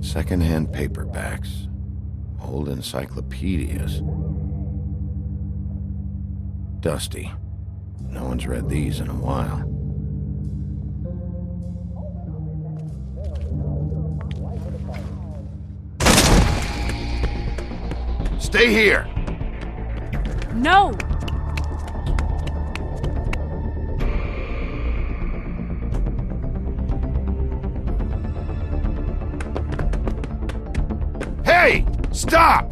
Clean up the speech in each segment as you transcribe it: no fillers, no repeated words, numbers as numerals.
Second-hand paperbacks, old encyclopedias. Dusty. No one's read these in a while. Stay here! No! Hey! Stop!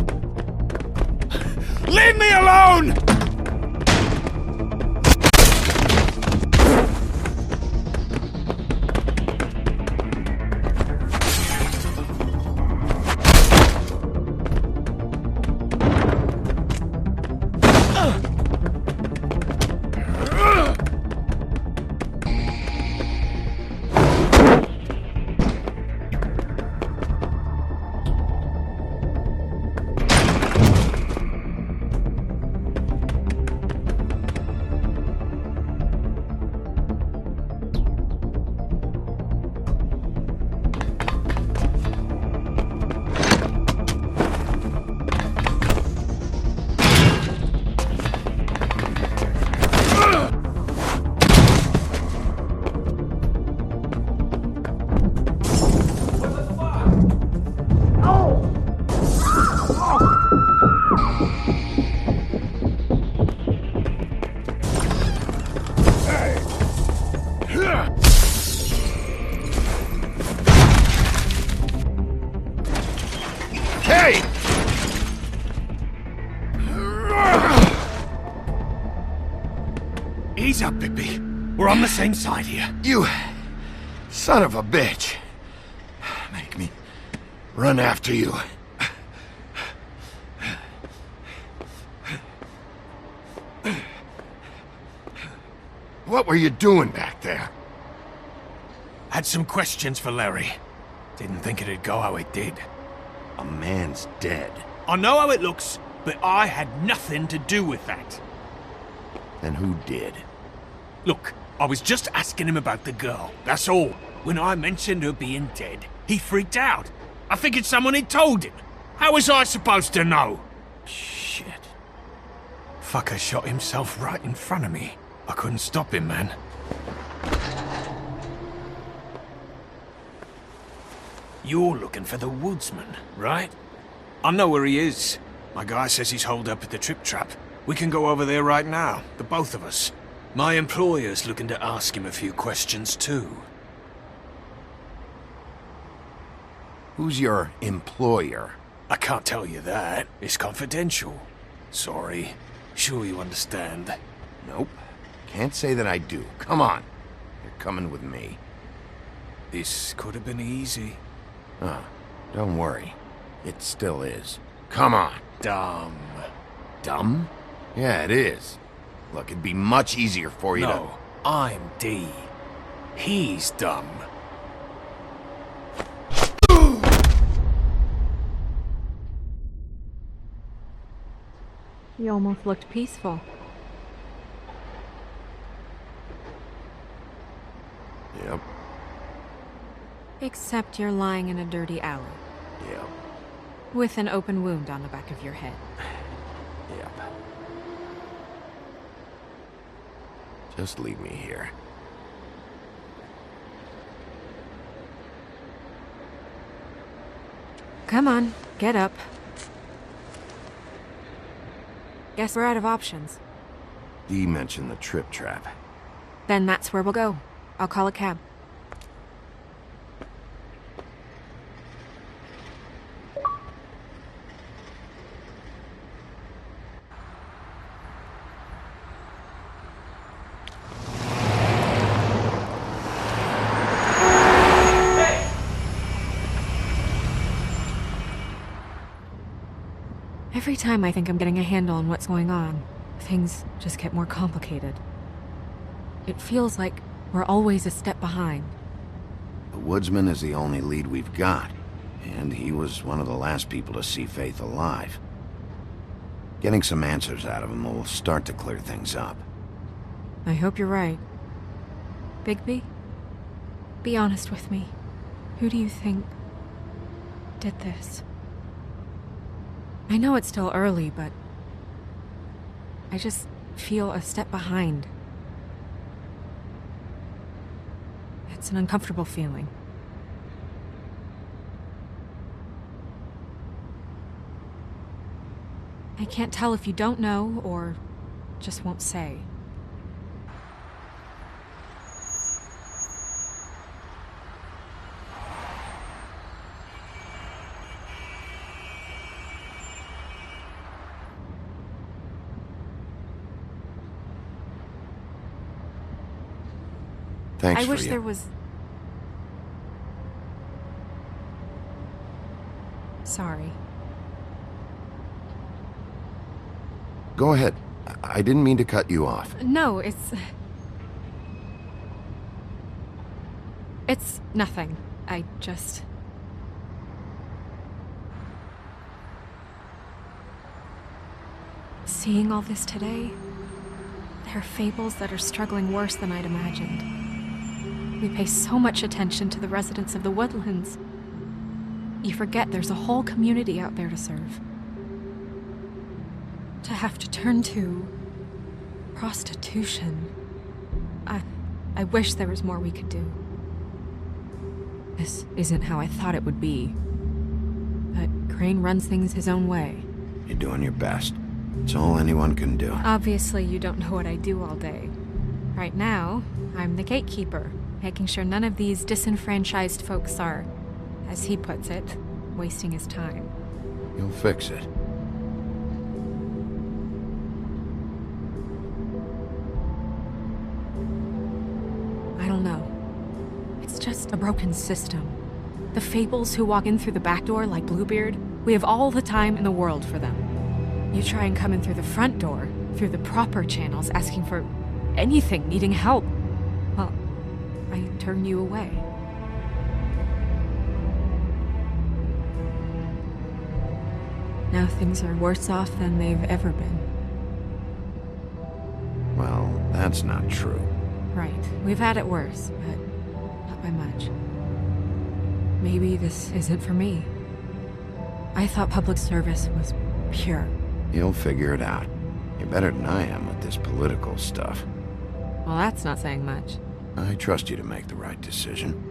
Leave me alone! Hey! Ease up, Bigby. We're on the same side here. You son of a bitch. Make me run after you. What were you doing back there? Had some questions for Larry. Didn't think it'd go how it did. A man's dead. I know how it looks, but I had nothing to do with that. Then who did? Look, I was just asking him about the girl, that's all. When I mentioned her being dead, he freaked out. I figured someone had told him. How was I supposed to know? Shit. Fucker shot himself right in front of me. I couldn't stop him, man. You're looking for the woodsman, right? I know where he is. My guy says he's holed up at the Trip Trap. We can go over there right now, the both of us. My employer's looking to ask him a few questions, too. Who's your employer? I can't tell you that. It's confidential. Sorry. Sure you understand. Nope. Can't say that I do. Come on. You're coming with me. This could have been easy. Oh, don't worry. It still is. Come on. Dumb. Dumb? Yeah, it is. Look, it'd be much easier for you No, I'm D. He's dumb. You almost looked peaceful. Yep. Except you're lying in a dirty alley. Yep. With an open wound on the back of your head. Yep. Just leave me here. Come on, get up. Guess we're out of options. Dee mentioned the Trip Trap. Then that's where we'll go. I'll call a cab. Every time I think I'm getting a handle on what's going on, things just get more complicated. It feels like we're always a step behind. The woodsman is the only lead we've got. and he was one of the last people to see Faith alive. Getting some answers out of him will start to clear things up. I hope you're right. Bigby? Be honest with me. Who do you think did this? I know it's still early, but I just feel a step behind. It's an uncomfortable feeling. I can't tell if you don't know or just won't say. Thanks I for wish you. there was... Sorry. Go ahead. I didn't mean to cut you off. No, It's nothing. I just... Seeing all this today, there are fables that are struggling worse than I'd imagined. We pay so much attention to the residents of the woodlands. You forget there's a whole community out there to serve. To have to turn to prostitution. I wish there was more we could do. This isn't how I thought it would be. But Crane runs things his own way. You're doing your best. It's all anyone can do. Obviously, you don't know what I do all day. Right now, I'm the gatekeeper, making sure none of these disenfranchised folks are, as he puts it, wasting his time. You'll fix it. I don't know. It's just a broken system. The fables who walk in through the back door like Bluebeard, we have all the time in the world for them. You try and come in through the front door, through the proper channels, asking for anything, needing help. Well, I turn you away. Now things are worse off than they've ever been. Well, that's not true. Right. We've had it worse, but not by much. Maybe this isn't for me. I thought public service was pure. You'll figure it out. You're better than I am with this political stuff. Well, that's not saying much. I trust you to make the right decision.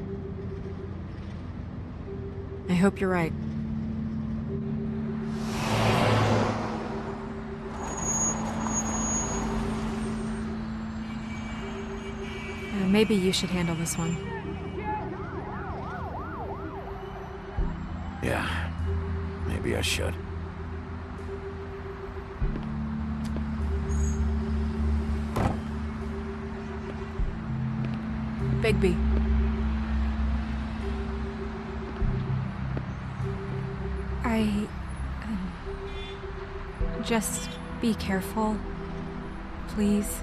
I hope you're right. Maybe you should handle this one. Yeah, maybe I should. Bigby. Just be careful, please.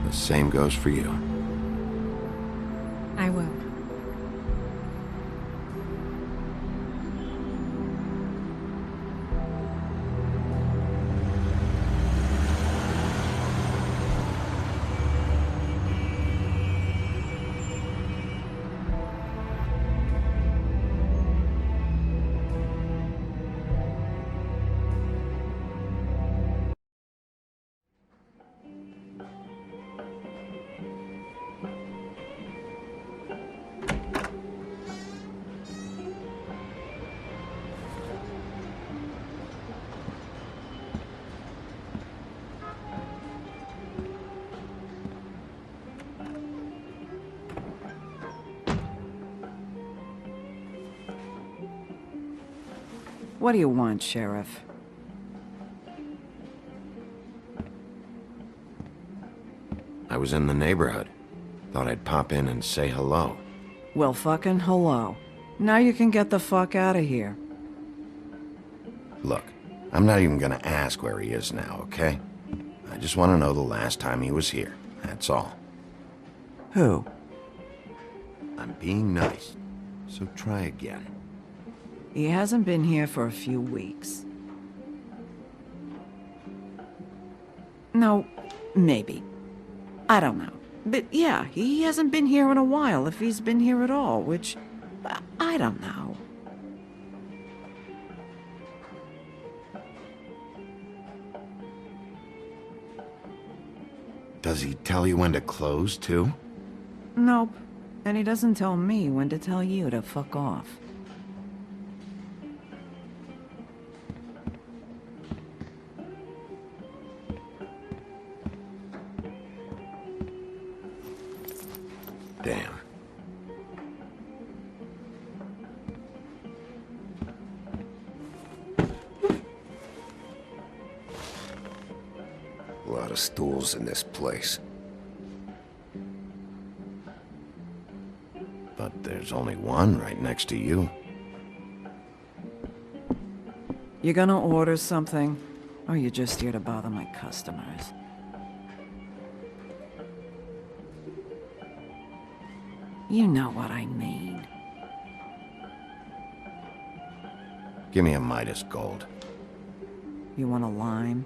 The same goes for you. I will. What do you want, Sheriff? I was in the neighborhood. Thought I'd pop in and say hello. Well, fucking hello. Now you can get the fuck out of here. Look, I'm not even gonna ask where he is now, okay? I just want to know the last time he was here. That's all. Who? I'm being nice, so try again. He hasn't been here for a few weeks. No, maybe. I don't know. But yeah, he hasn't been here in a while, if he's been here at all, which... I don't know. Does he tell you when to close, too? Nope. And he doesn't tell me when to tell you to fuck off. Damn. A lot of stools in this place. But there's only one right next to you. You gonna order something? Or you just here to bother my customers? You know what I mean. Give me a Midas Gold. You want a lime?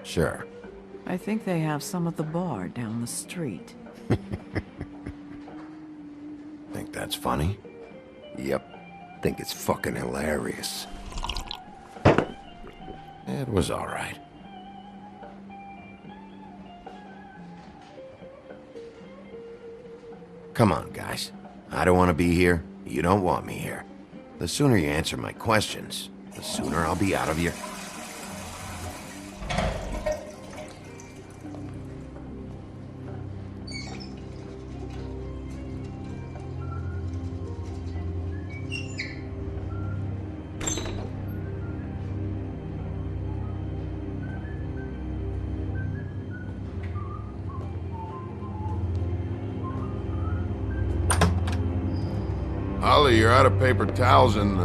Sure. I think they have some at the bar down the street. Think that's funny? Yep. Think it's fucking hilarious. It was all right. Come on, guys. I don't want to be here. You don't want me here. The sooner you answer my questions, the sooner I'll be out of here. Holly, you're out of paper towels and,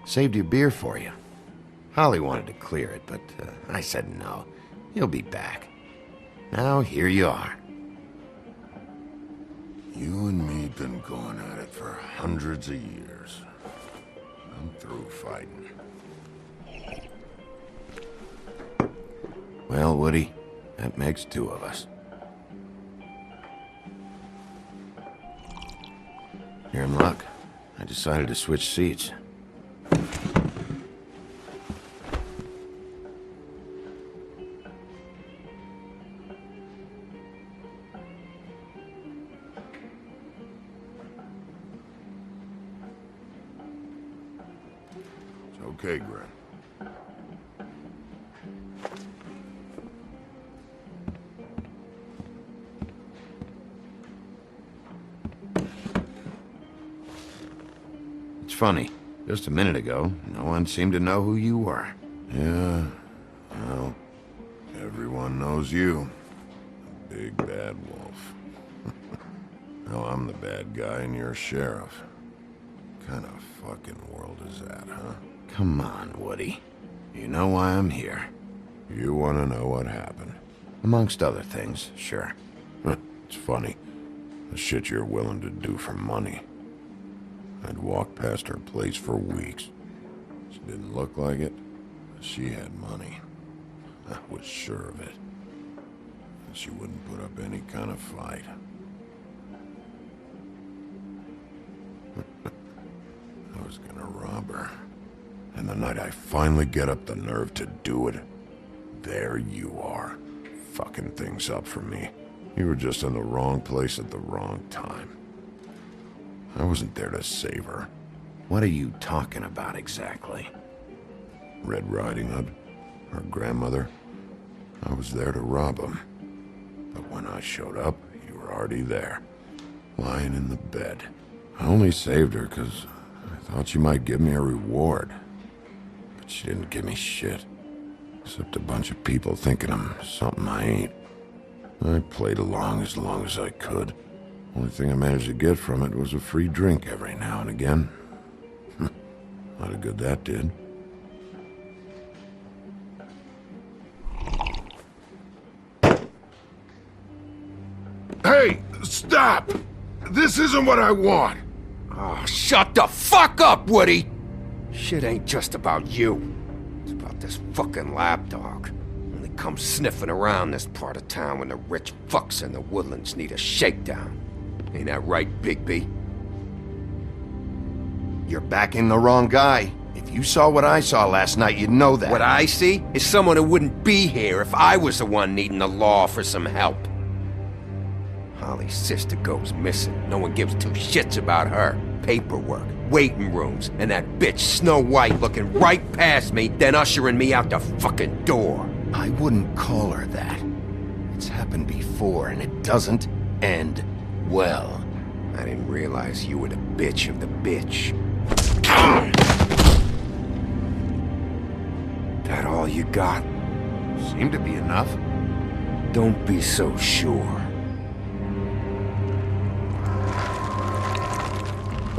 Saved your beer for you. Holly wanted to clear it, but I said no. He'll be back. Now here you are. You and me been going at it for hundreds of years. I'm through fighting. Well, Woody, that makes two of us. You're in luck. I decided to switch seats. Okay, Gren. It's funny. Just a minute ago, no one seemed to know who you were. Yeah, well, everyone knows you. The big bad wolf. Now I'm the bad guy and you're sheriff. What kind of fucking world is that, huh? Come on, Woody. You know why I'm here. You want to know what happened? Amongst other things, sure. It's funny. The shit you're willing to do for money. I'd walk past her place for weeks. She didn't look like it, but she had money. I was sure of it. And she wouldn't put up any kind of fight. I was gonna rob her. And the night I finally get up the nerve to do it, there you are, fucking things up for me. You were just in the wrong place at the wrong time. I wasn't there to save her. What are you talking about exactly? Red Riding Hood, her grandmother. I was there to rob him. But when I showed up, you were already there, lying in the bed. I only saved her because I Thought she might give me a reward. But she didn't give me shit. Except a bunch of people thinking I'm something I ain't. I played along as I could. Only thing I managed to get from it was a free drink every now and again. Lot of good that did. Hey, stop! This isn't what I want! Oh, shut the fuck up, Woody! Shit ain't just about you. It's about this fucking lapdog. Only comes sniffing around this part of town when the rich fucks in the Woodlands need a shakedown. Ain't that right, Bigby? You're backing the wrong guy. If you saw what I saw last night, you'd know that. What I see is someone who wouldn't be here if I was the one needing the law for some help. Holly's sister goes missing. No one gives two shits about her. Paperwork, waiting rooms, and that bitch Snow White looking right past me, then ushering me out the fucking door. I wouldn't call her that. It's happened before, and it doesn't end well. I didn't realize you were the bitch of the bitch. That all you got? Seemed to be enough. Don't be so sure.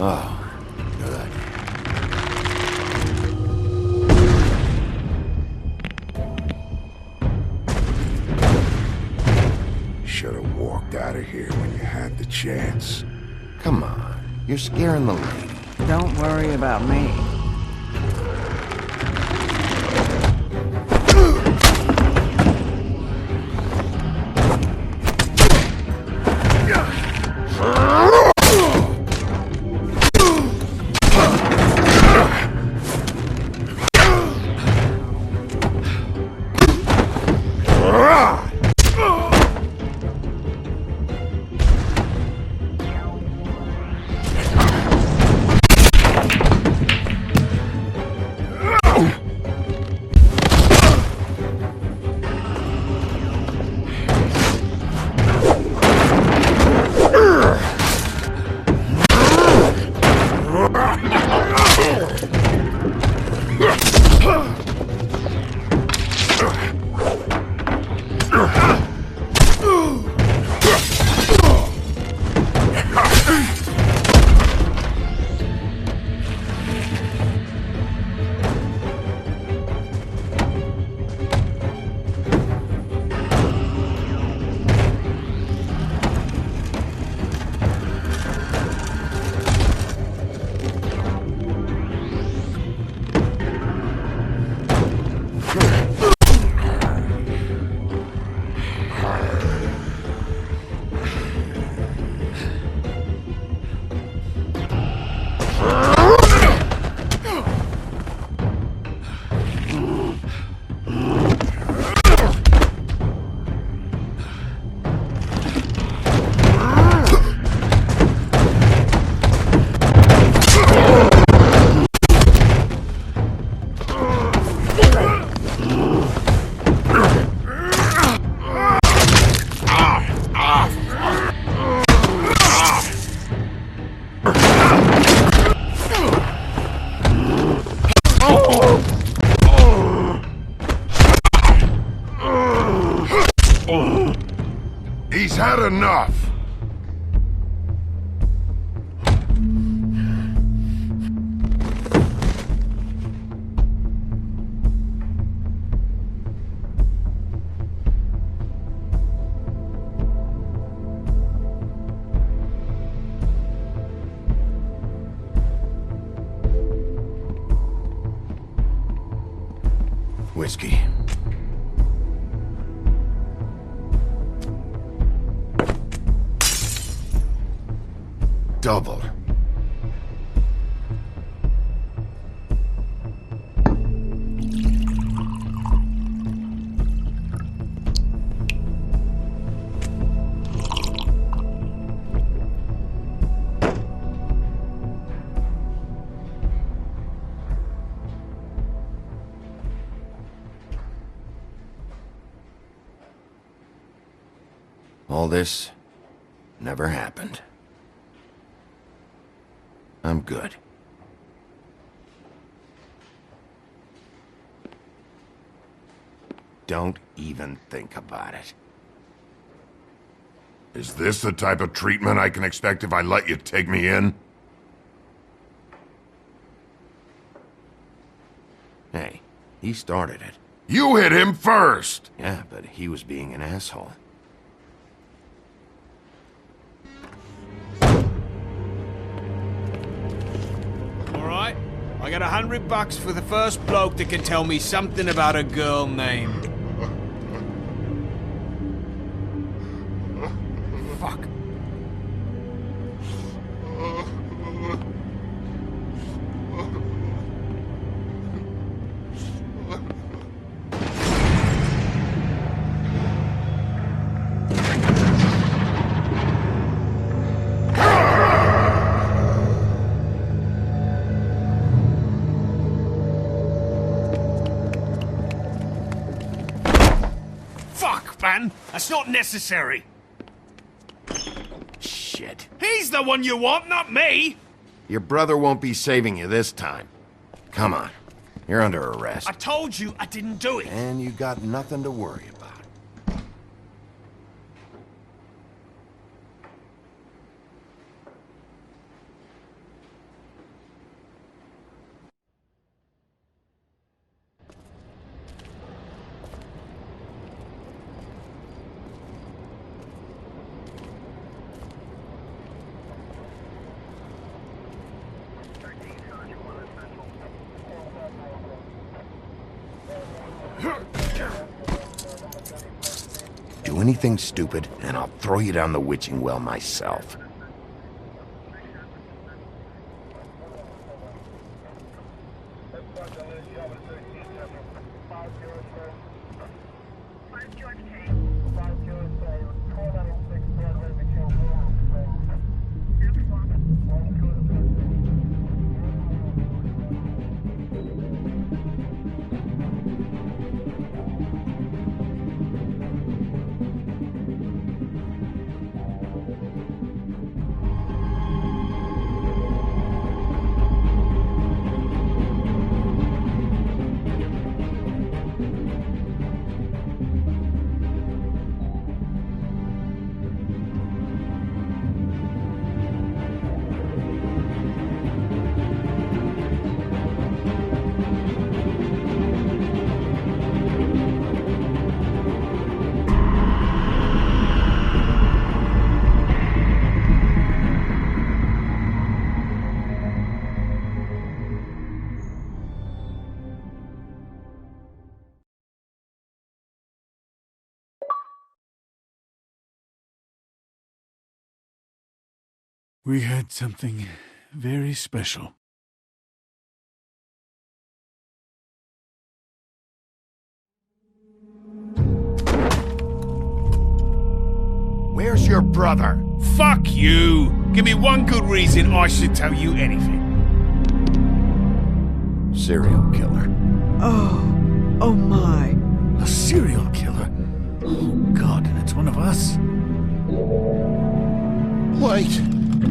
Oh, good. Should have walked out of here when you had the chance. Come on, you're scaring the lady. Don't worry about me. He's had enough. Whiskey. Double. All this never happened. I'm good. don't even think about it. Is this the type of treatment I can expect if I let you take me in? Hey, he started it. You hit him first! Yeah, but he was being an asshole. Alright, I got $100 for the first bloke that can tell me something about a girl named... Fuck. Fuck, man! That's not necessary! Shit. He's the one you want, not me! Your brother won't be saving you this time. Come on. You're under arrest. I told you I didn't do it. And you got nothing to worry about. Do anything stupid, and I'll throw you down the witching well myself. We had something very special. Where's your brother? Fuck you! Give me one good reason I should tell you anything. Serial killer. Oh my. A serial killer? Oh, God, and it's one of us? Wait,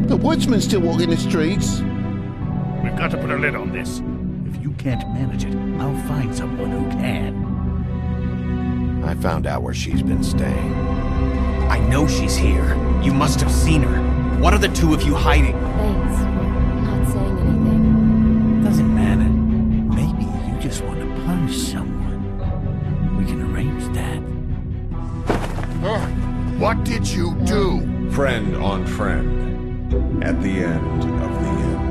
the woodsman's still walking the streets. We've got to put a lid on this. If you can't manage it, I'll find someone who can. I found out where she's been staying. I know she's here. You must have seen her. What are the two of you hiding? Thanks for not saying anything. Doesn't matter. Maybe you just want to punish someone. We can arrange that. What did you do? Friend on friend. At the end of the end.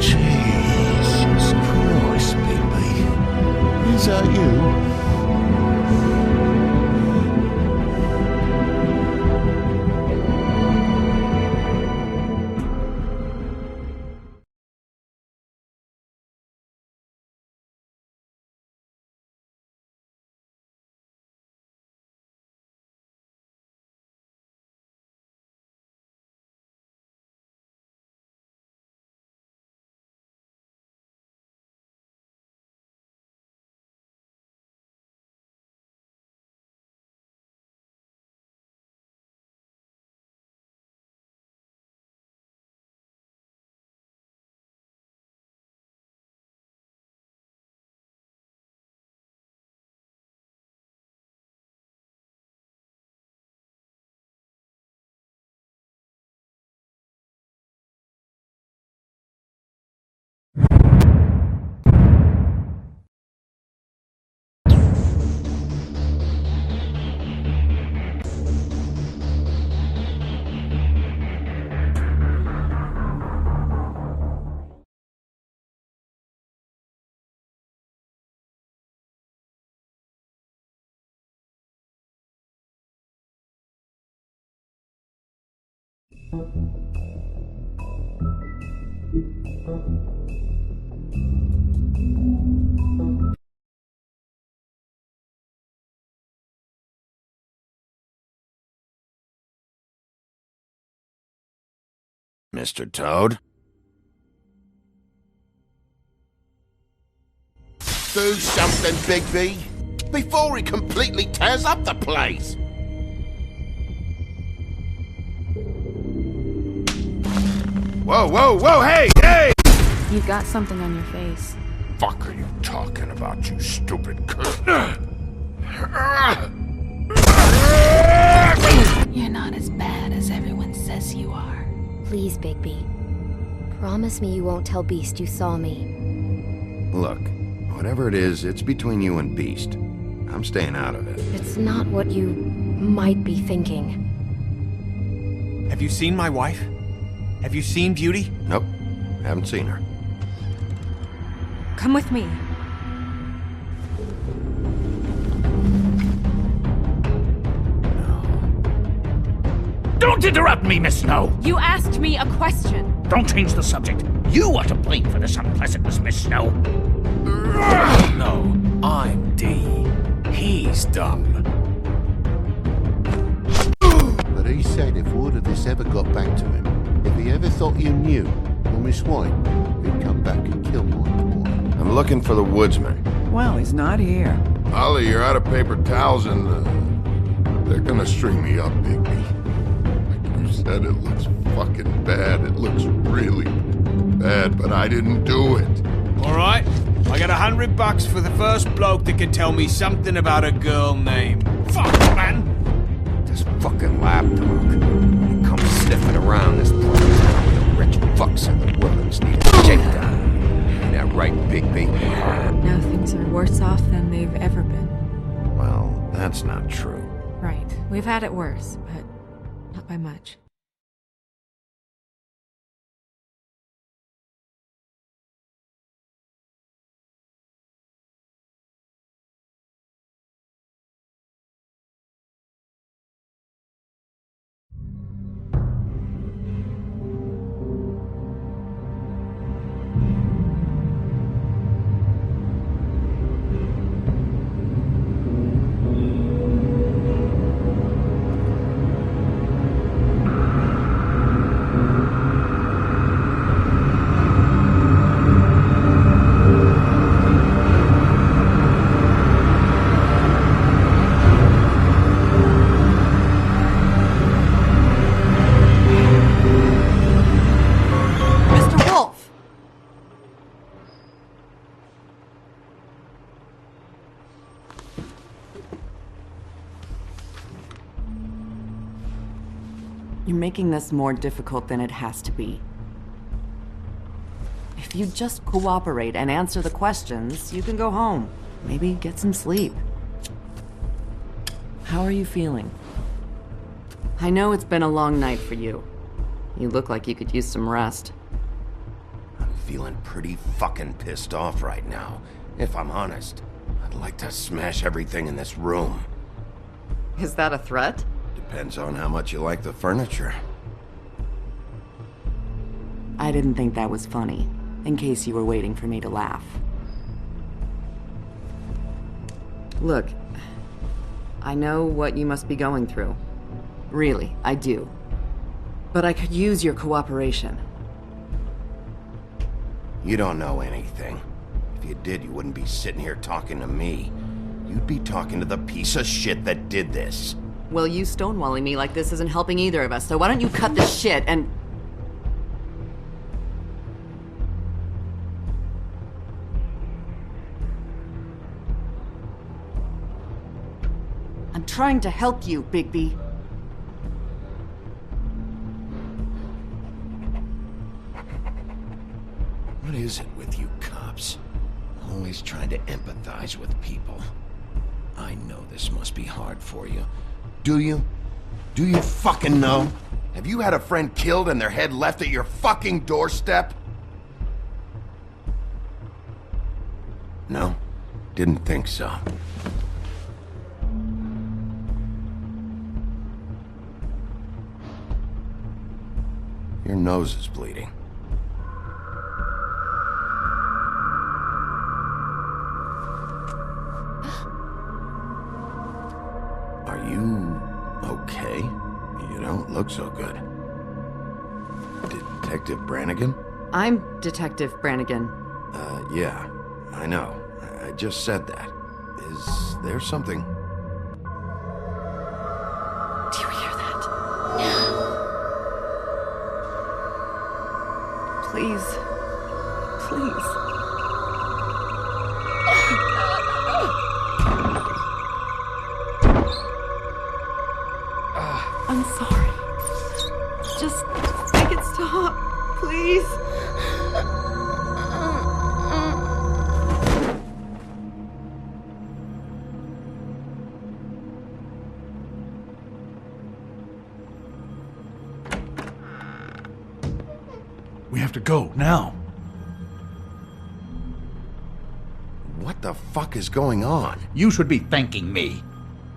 Jesus Christ, baby. Is that you? Mr. Toad? Do something, Bigby, before he completely tears up the place. Whoa, whoa, whoa, hey, hey! You've got something on your face. Fuck are you talking about, you stupid cunt? You're not as bad as everyone says you are. Please, Bigby. Promise me you won't tell Beast you saw me. Look, whatever it is, it's between you and Beast. I'm staying out of it. It's not what you might be thinking. Have you seen my wife? Have you seen Beauty? Nope, haven't seen her. Come with me. Don't interrupt me, Miss Snow! You asked me a question. Don't change the subject. You are to blame for this unpleasantness, Miss Snow. No, I'm D. He's dumb. But he said if word of this ever got back to him, if he ever thought you knew, or Miss White, he'd come back and kill my boy. I'm looking for the woodsman. Well, he's not here. Holly, you're out of paper towels and they're gonna string me up, Bigby. Like you said, it looks fucking bad. It looks really bad, but I didn't do it. All right, I got $100 for the first bloke that can tell me something about a girl named. Fuck, man! This fucking lapdog. He comes sniffing around this place. The rich fucks in the Willans need a shakedown. Ain't that right, Bigby? Now things are worse off than they've ever been. Well, that's not true. Right. We've had it worse, but not by much. You're making this more difficult than it has to be. If you just cooperate and answer the questions, you can go home. Maybe get some sleep. How are you feeling? I know it's been a long night for you. You look like you could use some rest. I'm feeling pretty fucking pissed off right now. If I'm honest, I'd like to smash everything in this room. Is that a threat? Depends on how much you like the furniture. I didn't think that was funny, in case you were waiting for me to laugh. Look, I know what you must be going through. Really, I do. But I could use your cooperation. You don't know anything. If you did, you wouldn't be sitting here talking to me. You'd be talking to the piece of shit that did this. Well, you stonewalling me like this isn't helping either of us, so why don't you cut the shit and... I'm trying to help you, Bigby. What is it with you cops? Always trying to empathize with people. I know this must be hard for you. Do you? Do you fucking know? Have you had a friend killed and their head left at your fucking doorstep? No? Didn't think so. Your nose is bleeding. Are you okay? You don't look so good. Detective Brannigan? I'm Detective Brannigan. Yeah, I know. I just said that. Is there something? Do you hear that? Please. Please. I'm sorry. Just make it stop, please. We have to go, now. What the fuck is going on? You should be thanking me.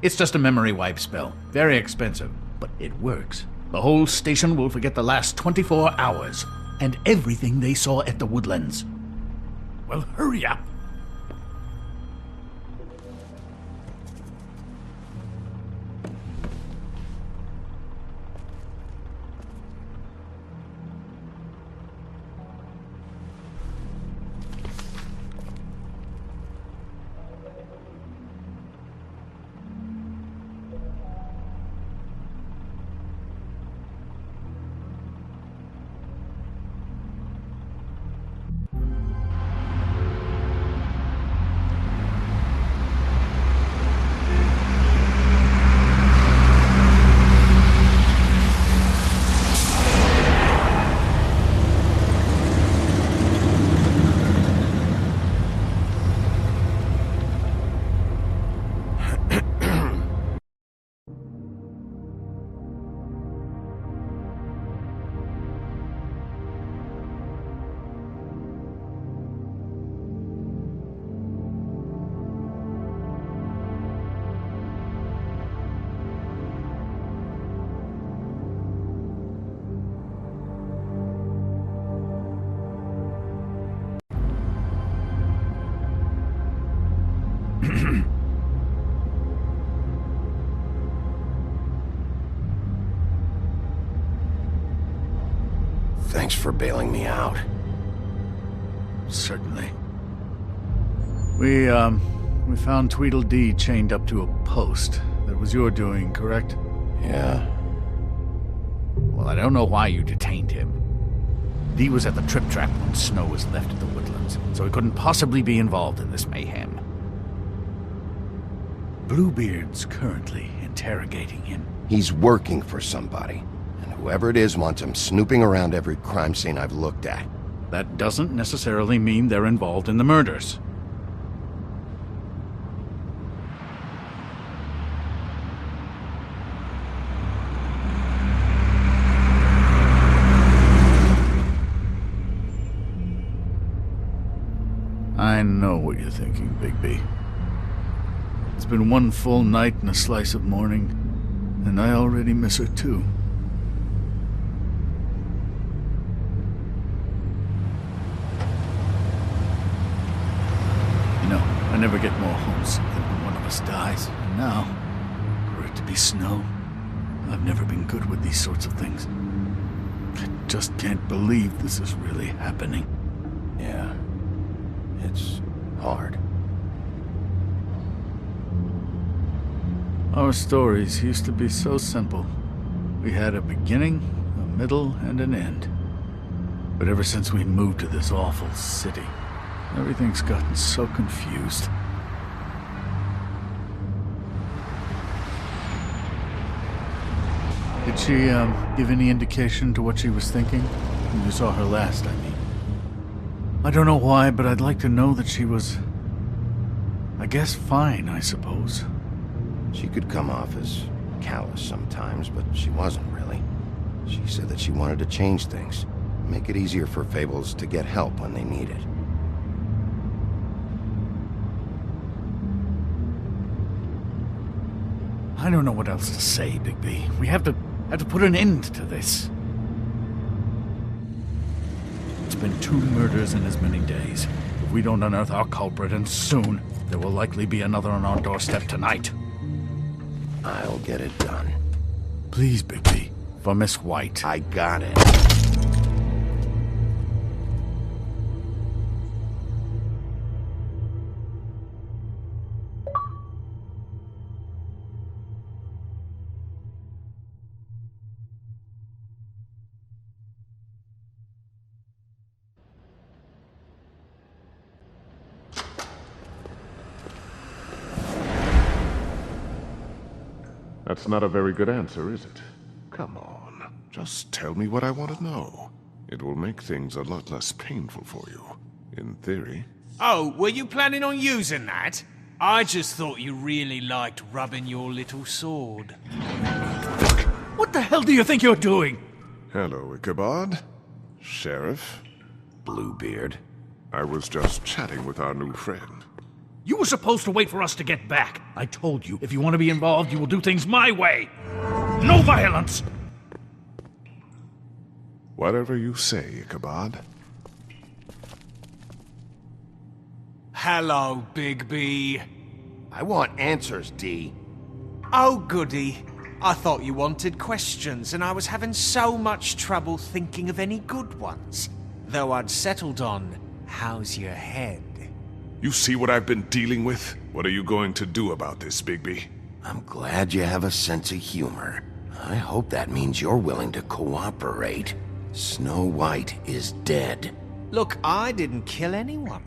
It's just a memory wipe spell. Very expensive, but it works. The whole station will forget the last 24 hours and everything they saw at the Woodlands. Well, hurry up. Thanks for bailing me out. Certainly. We found Tweedledee chained up to a post. That was your doing, correct? Yeah. Well, I don't know why you detained him. Dee was at the Trip Trap when Snow was left at the Woodlands, so he couldn't possibly be involved in this mayhem. Bluebeard's currently interrogating him. He's working for somebody, and whoever it is wants him snooping around every crime scene I've looked at. That doesn't necessarily mean they're involved in the murders. I know what you're thinking, Bigby. It's been one full night and a slice of morning, and I already miss her too. You know, I never get more homesick than when one of us dies. And now, for it to be Snow, I've never been good with these sorts of things. I just can't believe this is really happening. Yeah. It's hard. Our stories used to be so simple. We had a beginning, a middle, and an end. But ever since we moved to this awful city, everything's gotten so confused. Did she, give any indication to what she was thinking? When you saw her last, I mean. I don't know why, but I'd like to know that she was, I guess, fine, I suppose. She could come off as callous sometimes, but she wasn't really. She said that she wanted to change things, make it easier for Fables to get help when they need it. I don't know what else to say, Bigby. We have to put an end to this. been 2 murders in as many days. If we don't unearth our culprit, and soon, there will likely be another on our doorstep tonight. I'll get it done. Please, Bigby. For Miss White. I got it. That's not a very good answer, is it? Come on, just tell me what I want to know. It will make things a lot less painful for you, in theory. Oh, were you planning on using that? I just thought you really liked rubbing your little sword. What the hell do you think you're doing? Hello, Ichabod. Sheriff. Bluebeard. I was just chatting with our new friend. You were supposed to wait for us to get back. I told you, if you want to be involved, you will do things my way. No violence! Whatever you say, Ichabod. Hello, Bigby. I want answers, D. Oh, goody. I thought you wanted questions, and I was having so much trouble thinking of any good ones. Though I'd settled on, how's your head? You see what I've been dealing with? What are you going to do about this, Bigby? I'm glad you have a sense of humor. I hope that means you're willing to cooperate. Snow White is dead. Look, I didn't kill anyone.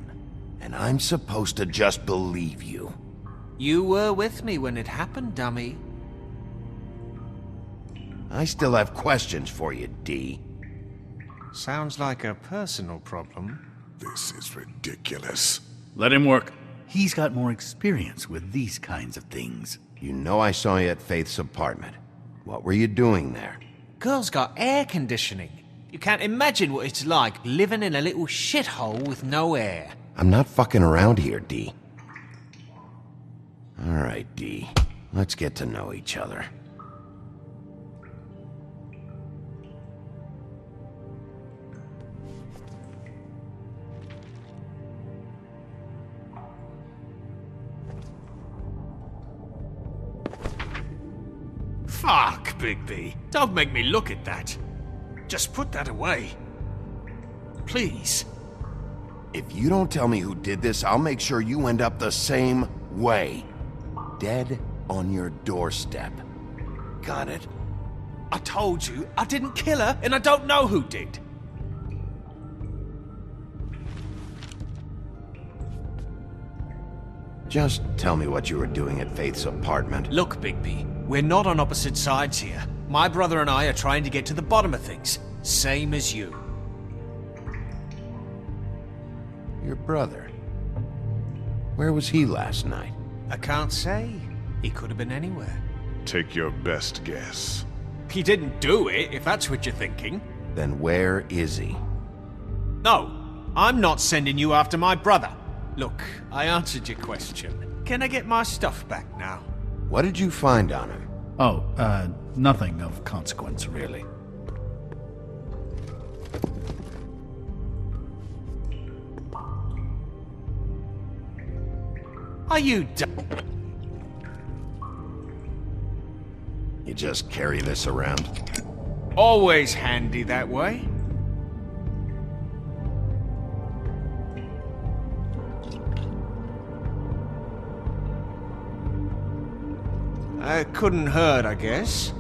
And I'm supposed to just believe you. You were with me when it happened, dummy. I still have questions for you, D. Sounds like a personal problem. This is ridiculous. Let him work. He's got more experience with these kinds of things. You know I saw you at Faith's apartment. What were you doing there? Girl's got air conditioning. You can't imagine what it's like living in a little shithole with no air. I'm not fucking around here, D. All right, D. Let's get to know each other. Fuck, Bigby. Don't make me look at that. Just put that away. Please. If you don't tell me who did this, I'll make sure you end up the same way. Dead on your doorstep. Got it? I told you, I didn't kill her, and I don't know who did. Just tell me what you were doing at Faith's apartment. Look, Bigby, we're not on opposite sides here. My brother and I are trying to get to the bottom of things. Same as you. Your brother? Where was he last night? I can't say. He could have been anywhere. Take your best guess. He didn't do it, if that's what you're thinking. Then where is he? No, I'm not sending you after my brother. Look, I answered your question. Can I get my stuff back now? What did you find on him? Oh, nothing of consequence, really. Are you You just carry this around? Always handy that way. Couldn't hurt, I guess.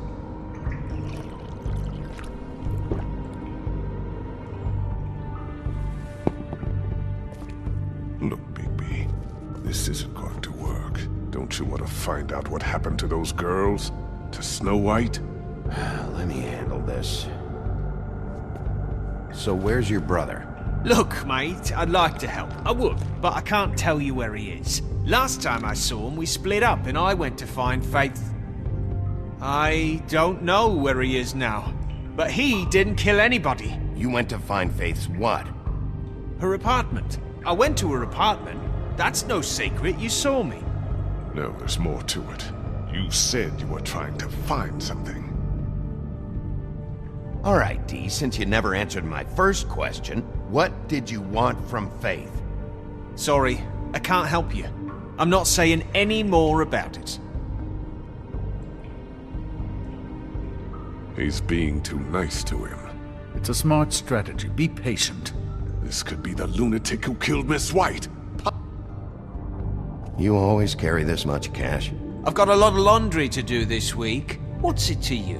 Look, Bigby, this isn't going to work. Don't you want to find out what happened to those girls? To Snow White? Let me handle this. So where's your brother? Look, mate, I'd like to help. I would, but I can't tell you where he is. Last time I saw him, we split up and I went to find Faith. I don't know where he is now, but he didn't kill anybody. You went to find Faith's what? Her apartment. I went to her apartment. That's no secret, you saw me. No, there's more to it. You said you were trying to find something. All right, D, since you never answered my first question, What did you want from Faith? Sorry, I can't help you. I'm not saying any more about it. He's being too nice to him. It's a smart strategy. Be patient. This could be the lunatic who killed Miss White. You always carry this much cash? I've got a lot of laundry to do this week. What's it to you?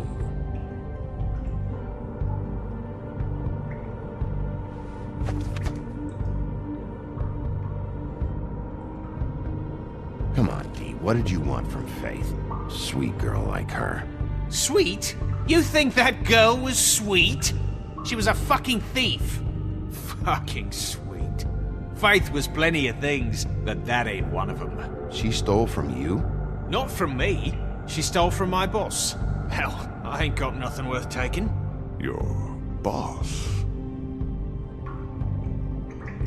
Come on, Dee. What did you want from Faith? Sweet girl like her. Sweet? You think that girl was sweet? She was a fucking thief. Fucking sweet. Faith was plenty of things, but that ain't one of them. She stole from you? Not from me. She stole from my boss. Hell, I ain't got nothing worth taking. Your boss?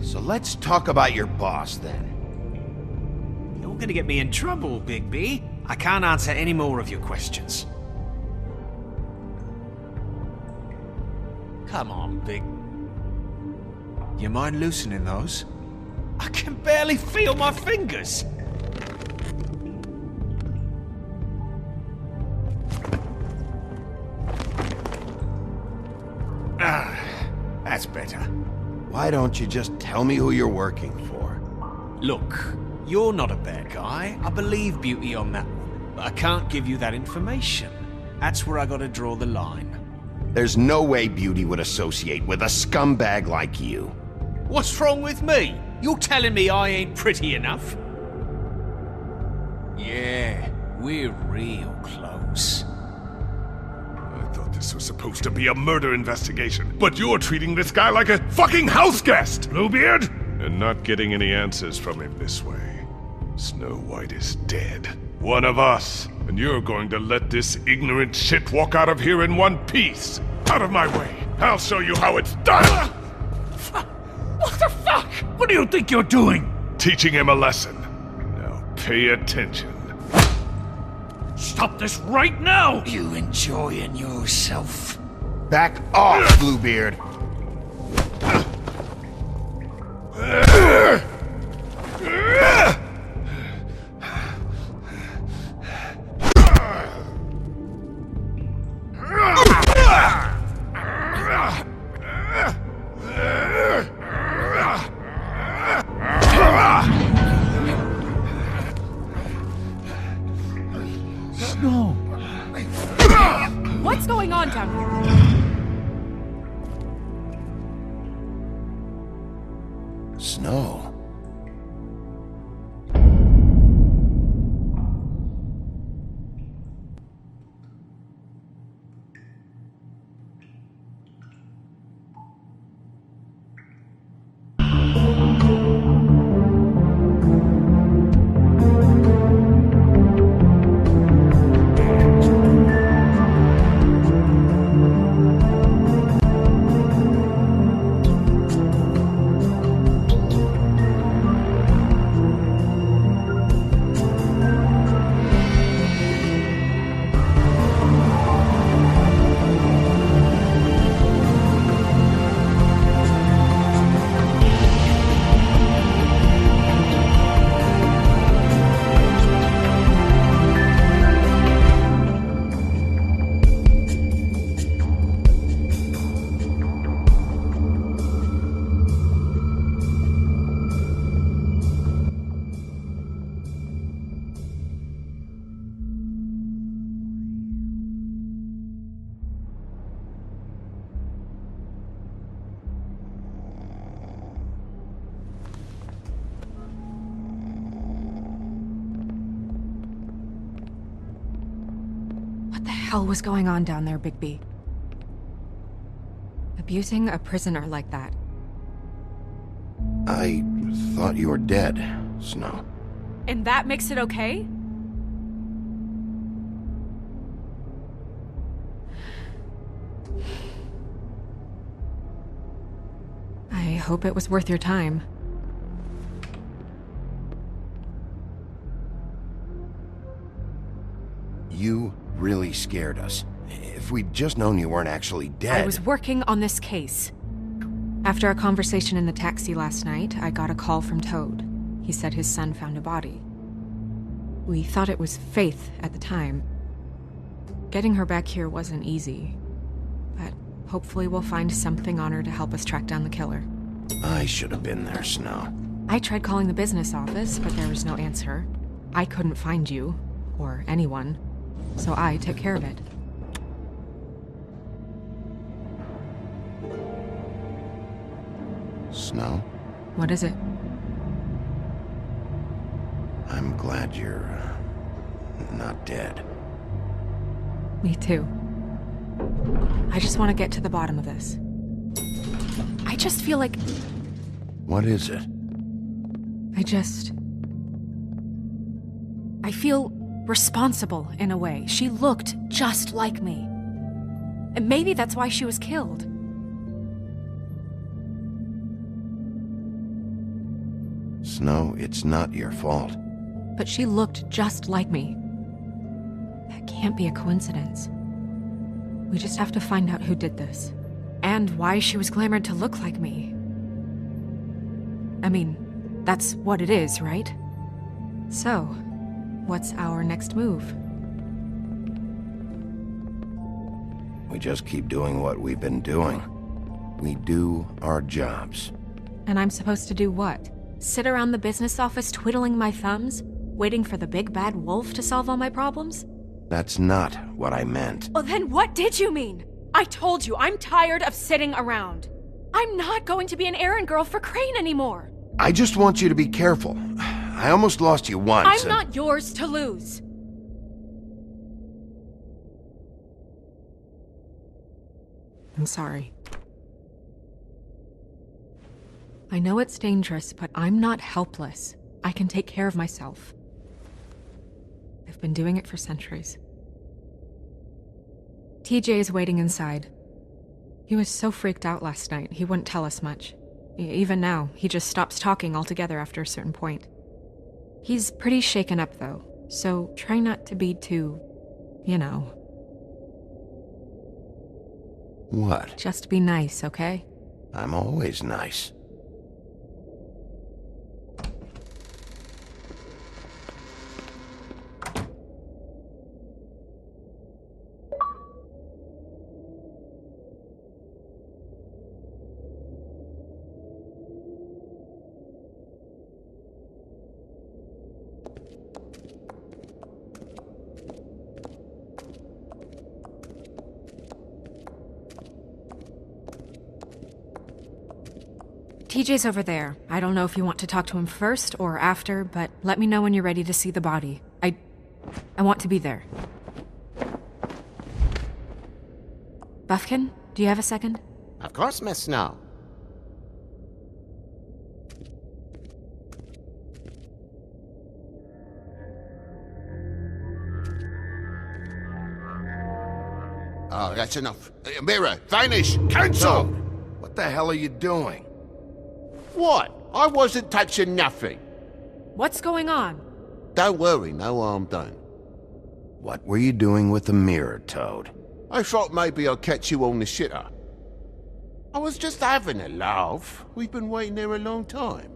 So let's talk about your boss, then. You're gonna get me in trouble, Bigby. I can't answer any more of your questions. Come on, Big... You mind loosening those? I can barely feel my fingers! Ah, that's better. Why don't you just tell me who you're working for? Look, you're not a bad guy. I believe Beauty on that one. But I can't give you that information. That's where I gotta draw the line. There's no way Beauty would associate with a scumbag like you. What's wrong with me? You're telling me I ain't pretty enough? Yeah, we're real close. I thought this was supposed to be a murder investigation, but you're treating this guy like a fucking house guest, Bluebeard! And not getting any answers from him this way. Snow White is dead. One of us. And you're going to let this ignorant shit walk out of here in one piece. Out of my way. I'll show you how it's done! What the fuck? What do you think you're doing? Teaching him a lesson. Now pay attention. Stop this right now! You enjoying yourself? Back off, Bluebeard! No. What's going on down here? Snow. What the hell was going on down there, Bigby? Abusing a prisoner like that. I thought you were dead, Snow. And that makes it okay? I hope it was worth your time. You really scared us. If we'd just known you weren't actually dead... I was working on this case. After a conversation in the taxi last night, I got a call from Toad. He said his son found a body. We thought it was Faith at the time. Getting her back here wasn't easy, but hopefully we'll find something on her to help us track down the killer. I should have been there, Snow. I tried calling the business office, but there was no answer. I couldn't find you, or anyone, so I took care of it. Snow? What is it? I'm glad you're not dead. Me too. I just want to get to the bottom of this. I just feel like... What is it? I feel responsible in a way. She looked just like me. And maybe that's why she was killed. Snow, it's not your fault. But she looked just like me. That can't be a coincidence. We just have to find out who did this. And why she was glamored to look like me. I mean, that's what it is, right? So, what's our next move? We just keep doing what we've been doing. We do our jobs. And I'm supposed to do what? Sit around the business office twiddling my thumbs, waiting for the big bad wolf to solve all my problems? That's not what I meant. Well, then what did you mean? I told you, I'm tired of sitting around. I'm not going to be an errand girl for Crane anymore. I just want you to be careful. I almost lost you once. I'm not yours to lose. I'm sorry. I know it's dangerous, but I'm not helpless. I can take care of myself. I've been doing it for centuries. TJ is waiting inside. He was so freaked out last night, he wouldn't tell us much. Even now, he just stops talking altogether after a certain point. He's pretty shaken up, though, so try not to be too, you know. What? Just be nice, okay? I'm always nice. TJ's over there. I don't know if you want to talk to him first or after, but let me know when you're ready to see the body. I want to be there. Buffkin, do you have a second? Of course, Miss Snow. Oh, that's enough. Mirror, vanish, cancel! What the hell are you doing? What? I wasn't touching nothing. What's going on? Don't worry, no harm done. What were you doing with the mirror, Toad? I thought maybe I'd catch you on the shitter. I was just having a laugh. We've been waiting there a long time.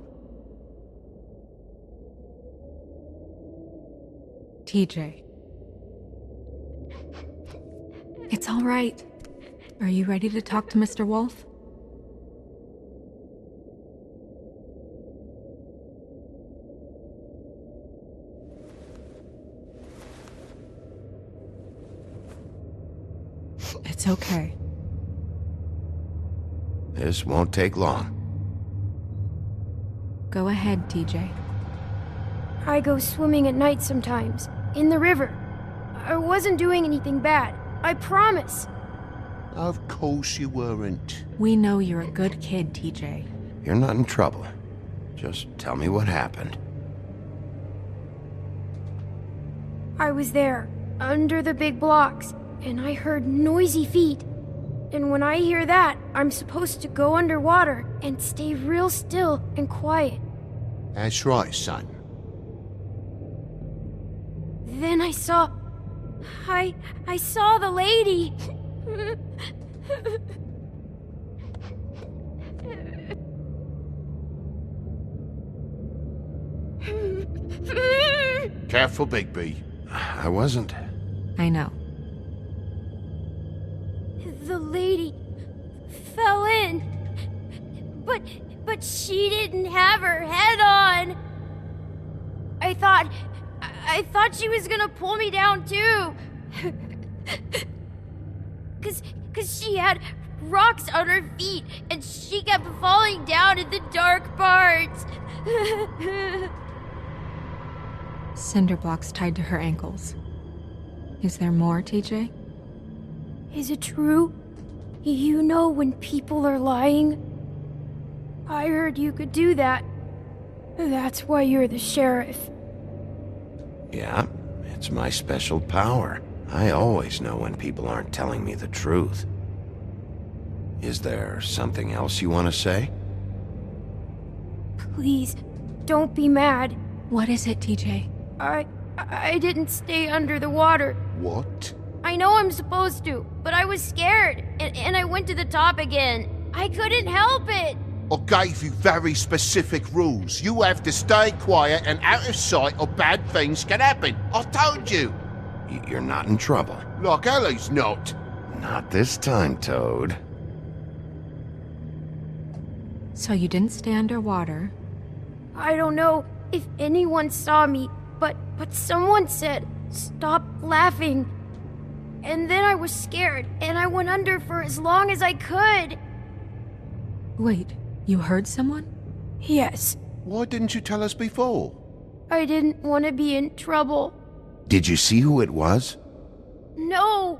TJ. It's all right. Are you ready to talk to Mr. Wolf? It's okay. This won't take long. Go ahead, TJ. I go swimming at night sometimes, in the river. I wasn't doing anything bad, I promise. Of course you weren't. We know you're a good kid, TJ. You're not in trouble. Just tell me what happened. I was there, under the big blocks, and I heard noisy feet. And when I hear that, I'm supposed to go underwater and stay real still and quiet. That's right, son. Then I saw the lady. Careful, Bigby. I wasn't. I know. The lady fell in. But she didn't have her head on. I thought she was gonna pull me down too. Cause she had rocks on her feet and she kept falling down in the dark parts. Cinder blocks tied to her ankles. Is there more, TJ? Is it true? You know when people are lying? I heard you could do that. That's why you're the sheriff. Yeah, it's my special power. I always know when people aren't telling me the truth. Is there something else you want to say? Please, don't be mad. What is it, TJ? I didn't stay under the water. What? I know I'm supposed to, but I was scared, and I went to the top again. I couldn't help it. I gave you very specific rules. You have to stay quiet and out of sight or bad things can happen. I told you. You're not in trouble. Like Ellie's not. Not this time, Toad. So you didn't stay underwater. I don't know if anyone saw me, but someone said, "Stop laughing." And then I was scared, and I went under for as long as I could. Wait, you heard someone? Yes. Why didn't you tell us before? I didn't want to be in trouble. Did you see who it was? No.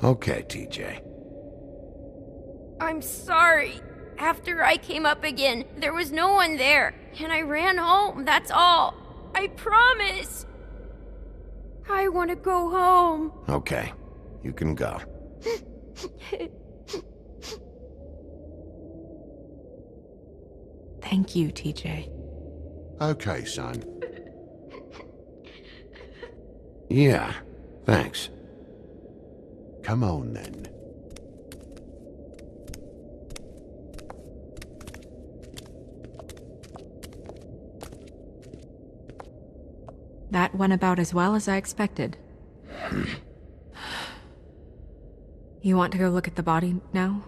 Okay, TJ. I'm sorry. After I came up again, there was no one there, and I ran home, that's all. I promise. I want to go home. Okay, you can go. Thank you, TJ. Okay, son. Yeah, thanks. Come on, then. That went about as well as I expected. You want to go look at the body now?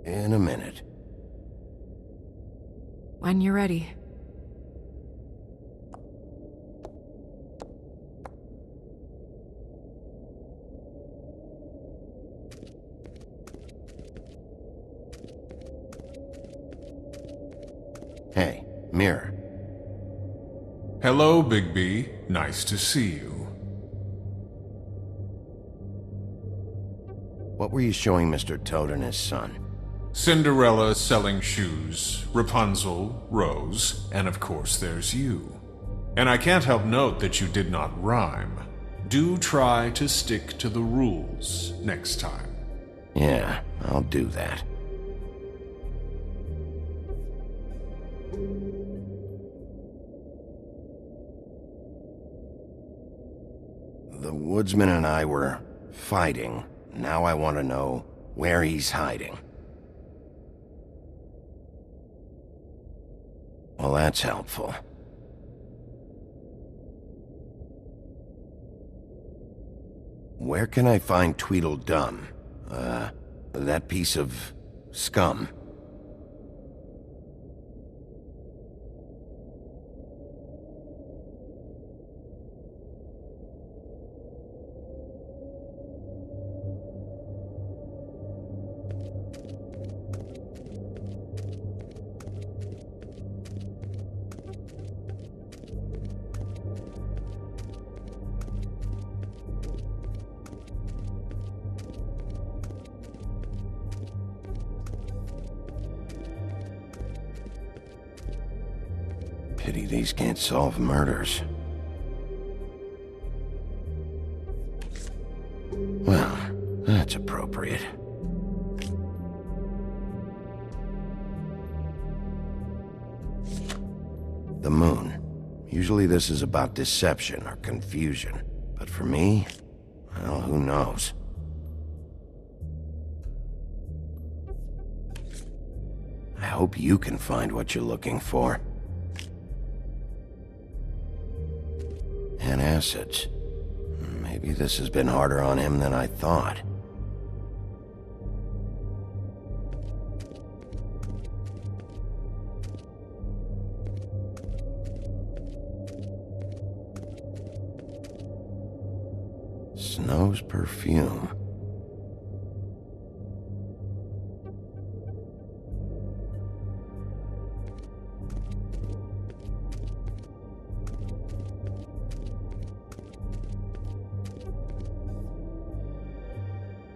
In a minute. When you're ready. Hey, Mirror. Hello, Bigby. Nice to see you. What were you showing Mr. Toad and his son? Cinderella selling shoes, Rapunzel, Rose, and of course there's you. And I can't help note that you did not rhyme. Do try to stick to the rules next time. Yeah, I'll do that. The woodsman and I were fighting. Now I want to know where he's hiding. Well, that's helpful. Where can I find Tweedledum? That piece of scum. Pity these can't solve murders. Well, that's appropriate. The moon. Usually this is about deception or confusion. But for me, well, who knows? I hope you can find what you're looking for. Antacids. Maybe this has been harder on him than I thought. Snow's perfume.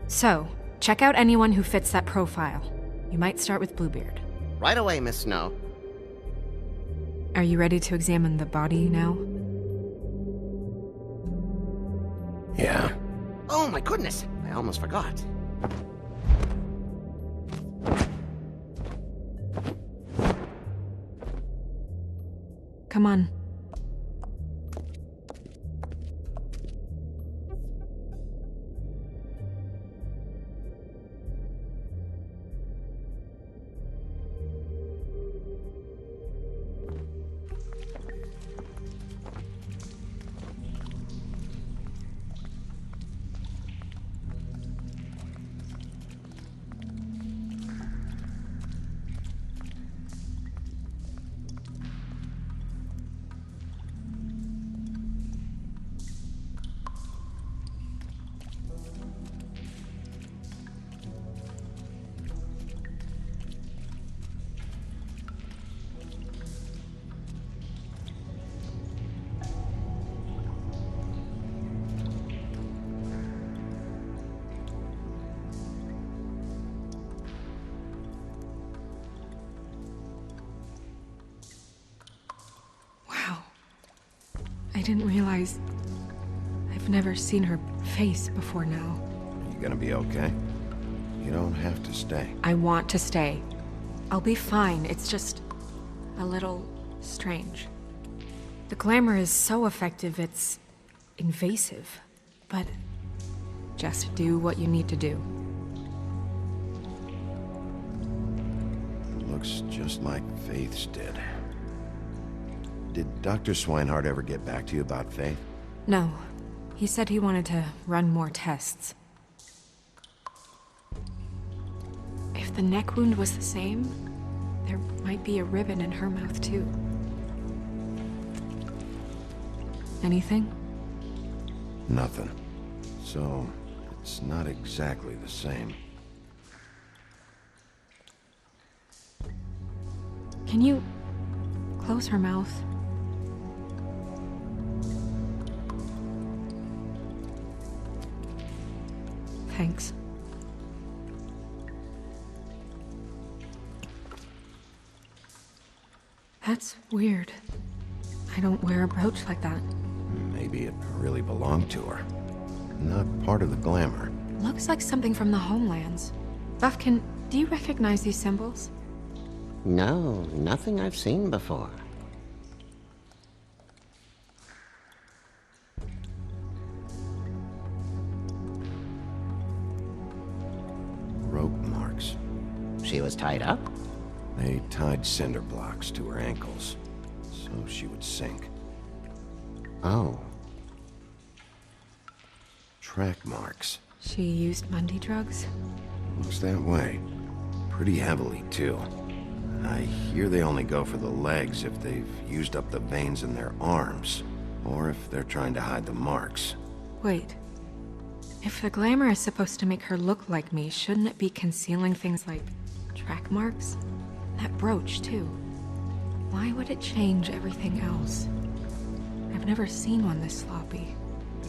So, check out anyone who fits that profile. You might start with Bluebeard. Right away, Miss Snow. Are you ready to examine the body now? Yeah. Oh my goodness! I almost forgot. Come on. I didn't realize I've never seen her face before now. You gonna be okay? You don't have to stay. I want to stay. I'll be fine. It's just a little strange. The glamour is so effective, it's invasive. But just do what you need to do. Looks just like Faith's did. Did Dr. Swinehart ever get back to you about Faith? No. He said he wanted to run more tests. If the neck wound was the same, there might be a ribbon in her mouth too. Anything? Nothing. So, it's not exactly the same. Can you close her mouth? Thanks. That's weird. I don't wear a brooch like that. Maybe it really belonged to her. Not part of the glamour. Looks like something from the homelands. Buffkin, do you recognize these symbols? No, nothing I've seen before. Rope marks. She was tied up? They tied cinder blocks to her ankles, so she would sink. Oh. Track marks. She used Mundy drugs? Looks that way. Pretty heavily, too. I hear they only go for the legs if they've used up the veins in their arms, or if they're trying to hide the marks. Wait. If the glamour is supposed to make her look like me, shouldn't it be concealing things like track marks? That brooch, too. Why would it change everything else? I've never seen one this sloppy.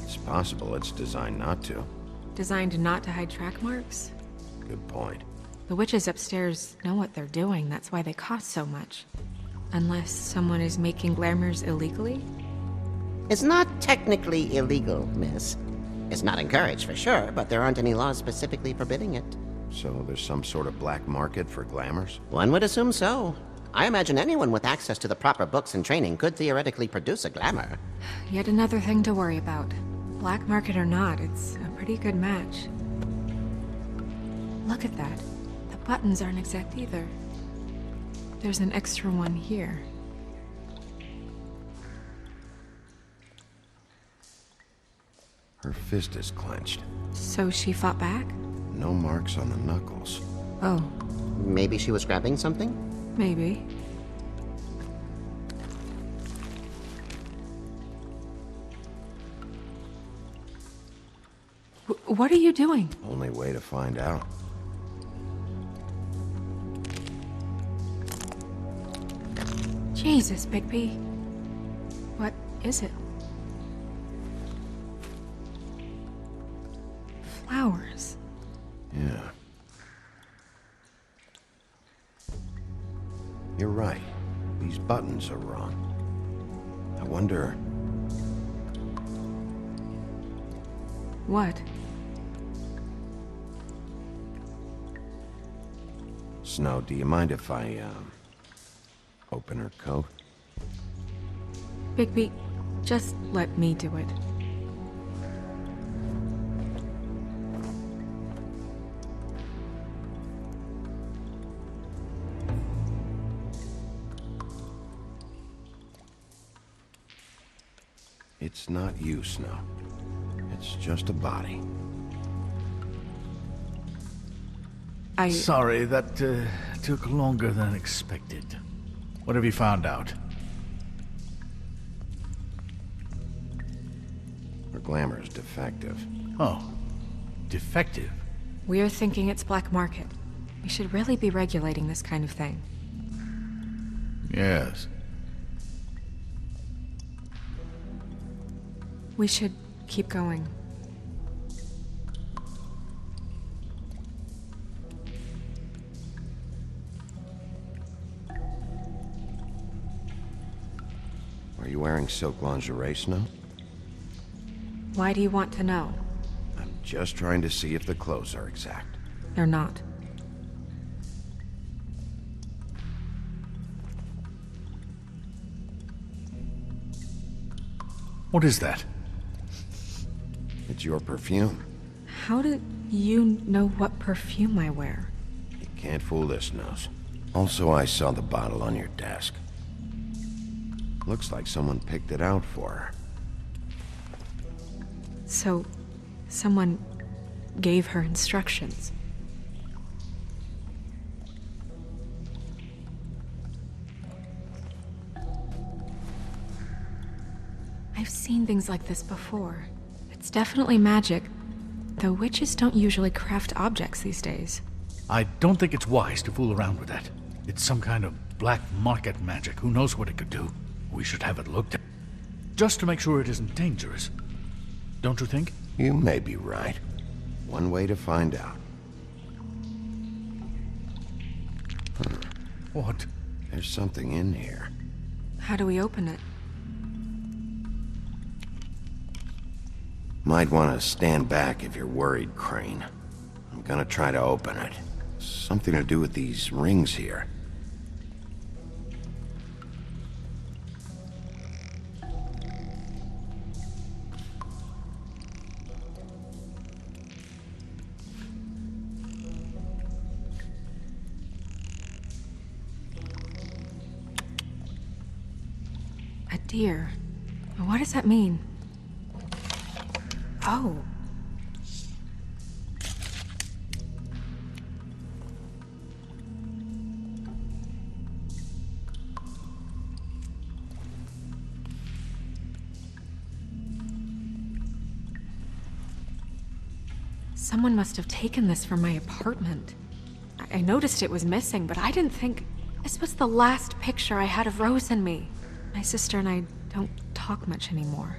It's possible it's designed not to. Designed not to hide track marks? Good point. The witches upstairs know what they're doing, that's why they cost so much. Unless someone is making glamours illegally? It's not technically illegal, miss. It's not encouraged for sure, but there aren't any laws specifically forbidding it. So there's some sort of black market for glamours? One would assume so. I imagine anyone with access to the proper books and training could theoretically produce a glamour. Yet another thing to worry about. Black market or not, it's a pretty good match. Look at that. The buttons aren't exact either. There's an extra one here. Her fist is clenched. So she fought back? No marks on the knuckles. Oh. Maybe she was grabbing something? Maybe. What are you doing? Only way to find out. Jesus, Bigby. What is it? Flowers. Yeah. You're right. These buttons are wrong. I wonder... What? Snow, do you mind if I, open her coat? Bigby, just let me do it. It's not you, Snow. It's just a body. Sorry, that took longer than expected. What have you found out? Her glamour's defective. Oh, defective? We're thinking it's black market. We should really be regulating this kind of thing. Yes. We should keep going. Are you wearing silk lingerie, Snow? Why do you want to know? I'm just trying to see if the clothes are exact. They're not. What is that? It's your perfume. How do you know what perfume I wear? You can't fool this nose. Also, I saw the bottle on your desk. Looks like someone picked it out for her. So, someone gave her instructions. I've seen things like this before. It's definitely magic, though witches don't usually craft objects these days. I don't think it's wise to fool around with that. It's some kind of black market magic. Who knows what it could do? We should have it looked at. Just to make sure it isn't dangerous. Don't you think? You may be right. One way to find out. What? There's something in here. How do we open it? Might want to stand back if you're worried, Crane. I'm gonna try to open it. Something to do with these rings here. A deer. What does that mean? Oh. Someone must have taken this from my apartment. I noticed it was missing, but I didn't think this was the last picture I had of Rose and me. My sister and I don't talk much anymore.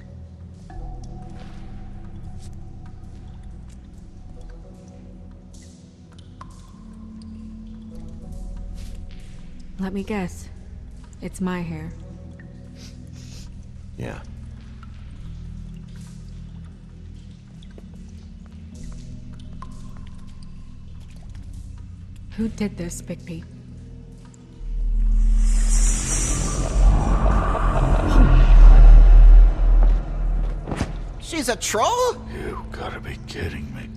Let me guess. It's my hair. Yeah. Who did this, Bigby? She's a troll? You gotta be kidding me.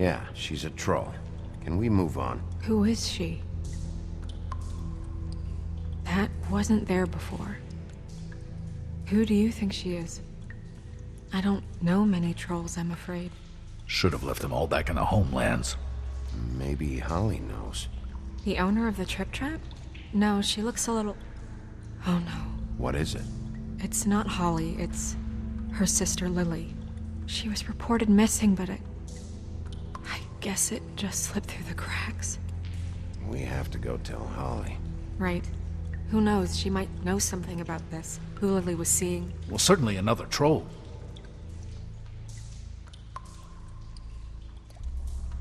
Yeah, she's a troll. Can we move on? Who is she? That wasn't there before. Who do you think she is? I don't know many trolls, I'm afraid. Should have left them all back in the homelands. Maybe Holly knows. The owner of the Trip Trap? No, she looks a little... Oh no. What is it? It's not Holly, it's her sister Lily. She was reported missing, but I guess it just slipped through the cracks. We have to go tell Holly. Right. Who knows, she might know something about this. Who Lily was seeing. Well, certainly another troll.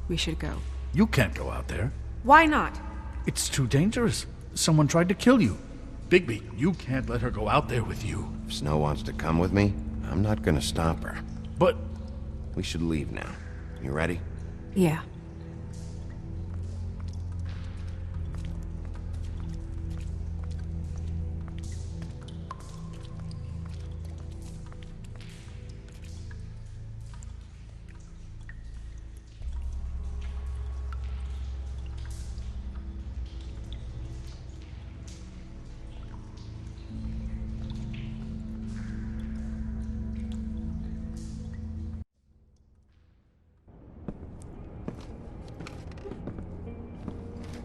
We should go. You can't go out there. Why not? It's too dangerous. Someone tried to kill you. Bigby, you can't let her go out there with you. If Snow wants to come with me, I'm not gonna stop her. But... We should leave now. You ready? Yeah.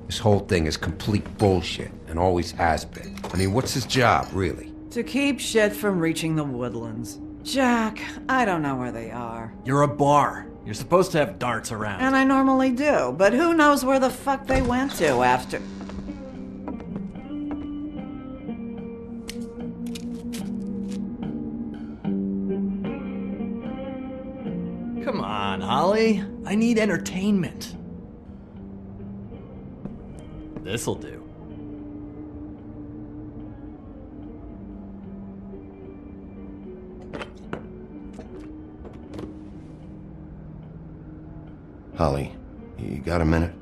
This whole thing is complete bullshit, and always has been. I mean, what's his job, really? To keep shit from reaching the woodlands. Jack, I don't know where they are. You're a bar. You're supposed to have darts around. And I normally do, but who knows where the fuck they went to after... Come on, Holly. I need entertainment. This'll do. Holly, you got a minute?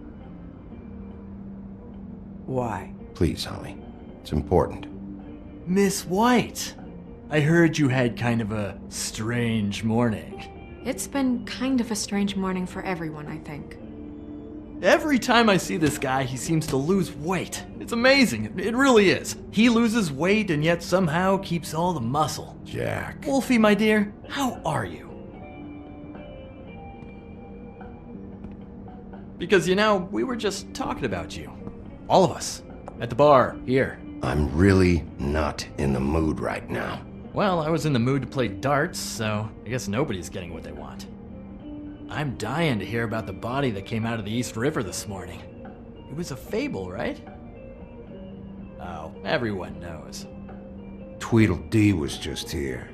Why? Please, Holly. It's important. Miss White, I heard you had kind of a strange morning. It's been kind of a strange morning for everyone, I think. Every time I see this guy, he seems to lose weight. It's amazing. It really is. He loses weight and yet somehow keeps all the muscle. Jack. Wolfie, my dear, how are you? Because, you know, we were just talking about you. All of us. At the bar, here. I'm really not in the mood right now. Well, I was in the mood to play darts, so I guess nobody's getting what they want. I'm dying to hear about the body that came out of the East River this morning. It was a fable, right? Oh, everyone knows. Tweedledee was just here.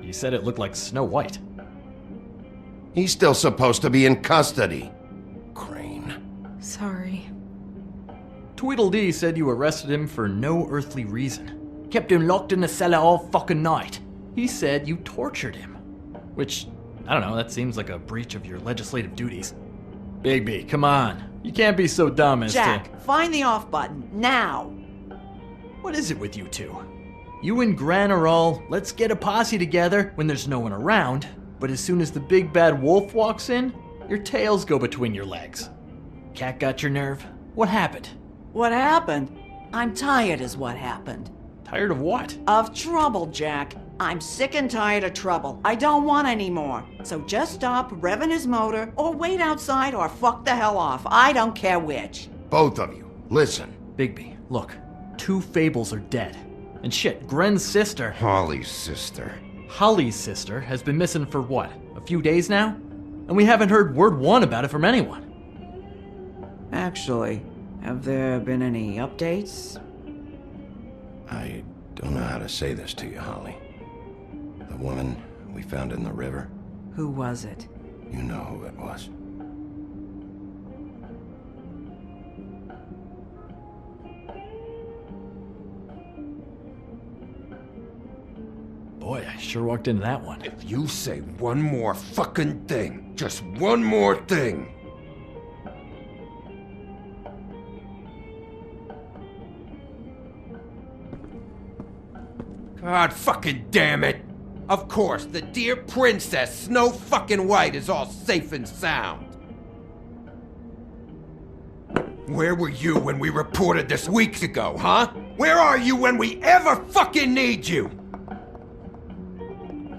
You said it looked like Snow White. He's still supposed to be in custody. Crane. Sorry. Tweedledee said you arrested him for no earthly reason. Kept him locked in the cellar all fucking night. He said you tortured him. Which, I don't know, that seems like a breach of your legislative duties. Bigby, come on. You can't be so dumb as Jack, find the off button, now! What is it with you two? You and Gran are all, let's get a posse together when there's no one around, but as soon as the big bad wolf walks in, your tails go between your legs. Cat got your nerve? What happened? What happened? I'm tired is what happened. Tired of what? Of trouble, Jack. I'm sick and tired of trouble. I don't want any more. So just stop revving his motor, or wait outside, or fuck the hell off. I don't care which. Both of you, listen. Bigby, look. 2 fables are dead. And shit, Gren's sister... Holly's sister. Holly's sister has been missing for what? A few days now? And we haven't heard word one about it from anyone. Actually, have there been any updates? I don't know how to say this to you, Holly. The woman we found in the river. Who was it? You know who it was. Boy, I sure walked into that one. If you say one more fucking thing, just one more thing. God fucking damn it! Of course, the dear Princess Snow fucking White is all safe and sound. Where were you when we reported this weeks ago, huh? Where are you when we ever fucking need you?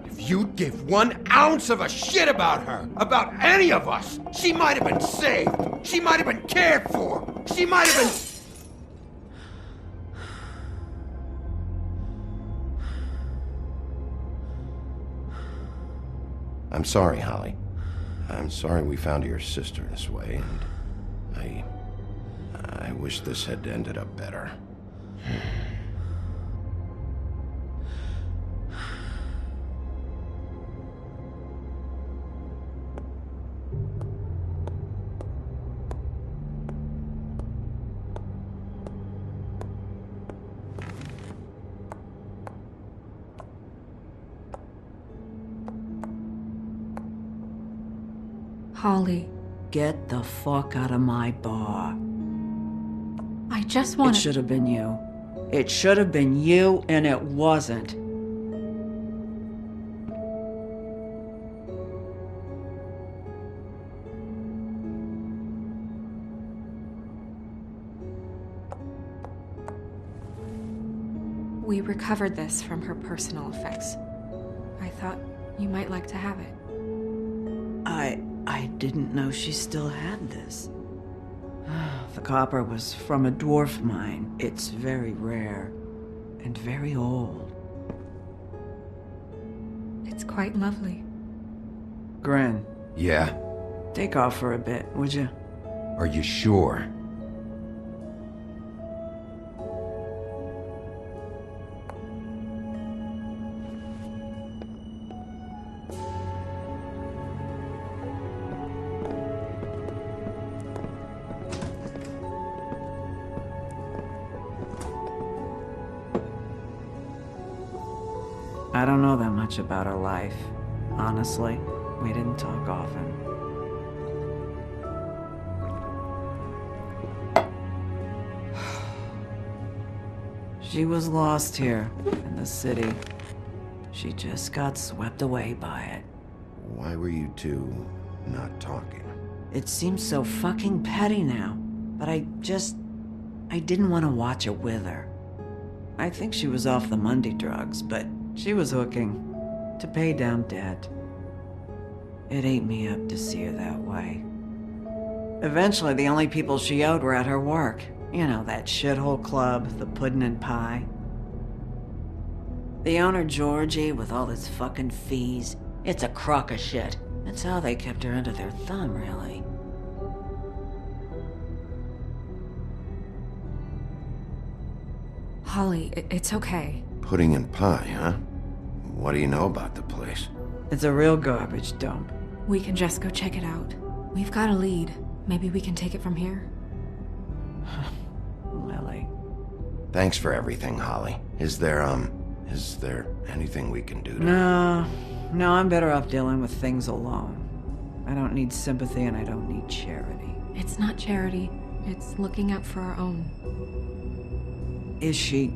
If you'd give 1 ounce of a shit about her, about any of us, she might have been saved. She might have been cared for. She might have been... I'm sorry, Holly. I'm sorry we found your sister this way, and I wish this had ended up better. Holly, Get the fuck out of my bar. I just It want should have been you. It should have been you, and it wasn't. We recovered this from her personal effects. I thought you might like to have it. I didn't know she still had this. The copper was from a dwarf mine. It's very rare and very old. It's quite lovely. Gren, Yeah? take off for a bit, would you? Are you sure? I don't know that much about her life. Honestly, we didn't talk often. She was lost here in the city. She just got swept away by it. Why were you two not talking? It seems so fucking petty now, but I didn't want to watch it with her. I think she was off the Monday drugs, but she was hooking to pay down debt. It ate me up to see her that way. Eventually, the only people she owed were at her work. You know, that shithole club, the Puddin' and Pie. The owner, Georgie, with all his fucking fees, it's a crock of shit. That's how they kept her under their thumb, really. Holly, it's okay. Pudding and pie, huh? What do you know about the place? It's a real garbage dump. We can just go check it out. We've got a lead. Maybe we can take it from here. Lily. Thanks for everything, Holly. Is there anything we can do to... No, I'm better off dealing with things alone. I don't need sympathy and I don't need charity. It's not charity. It's looking out for our own. Is she?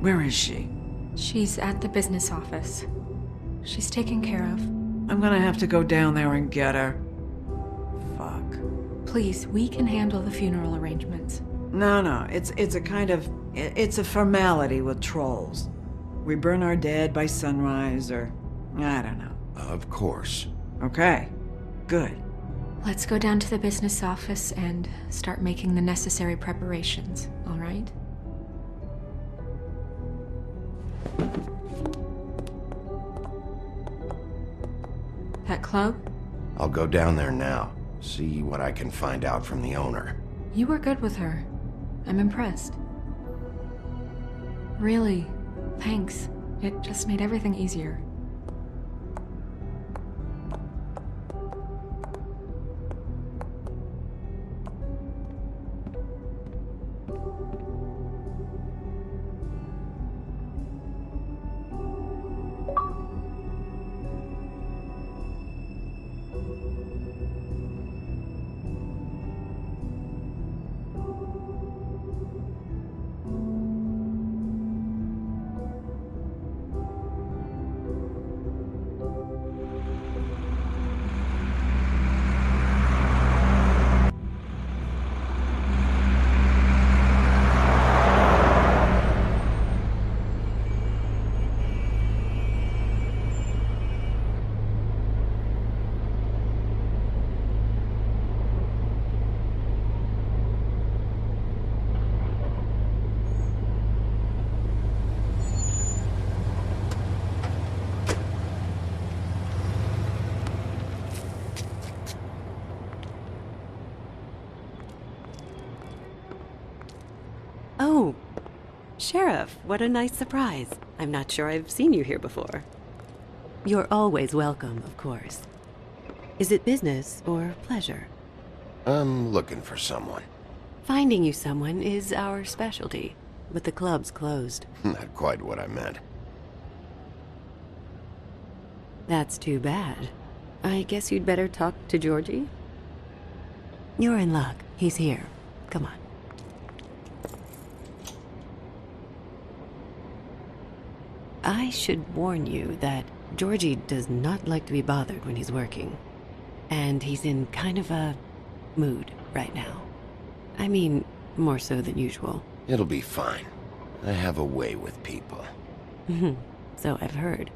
Where is she? She's at the business office. She's taken care of. I'm gonna have to go down there and get her. Fuck. Please, we can handle the funeral arrangements. No, it's a kind of... It's a formality with trolls. We burn our dead by sunrise, or... I don't know. Of course. Okay, good. Let's go down to the business office and start making the necessary preparations, all right? That club? I'll go down there now. See what I can find out from the owner. You were good with her. I'm impressed. Really, thanks. It just made everything easier. Oh, Sheriff, what a nice surprise. I'm not sure I've seen you here before. You're always welcome, of course. Is it business or pleasure? I'm looking for someone. Finding you someone is our specialty, but the club's closed. Not quite what I meant. That's too bad. I guess you'd better talk to Georgie? You're in luck. He's here. Come on. I should warn you that Georgie does not like to be bothered when he's working. And he's in kind of a mood right now. I mean, more so than usual. It'll be fine. I have a way with people. So I've heard.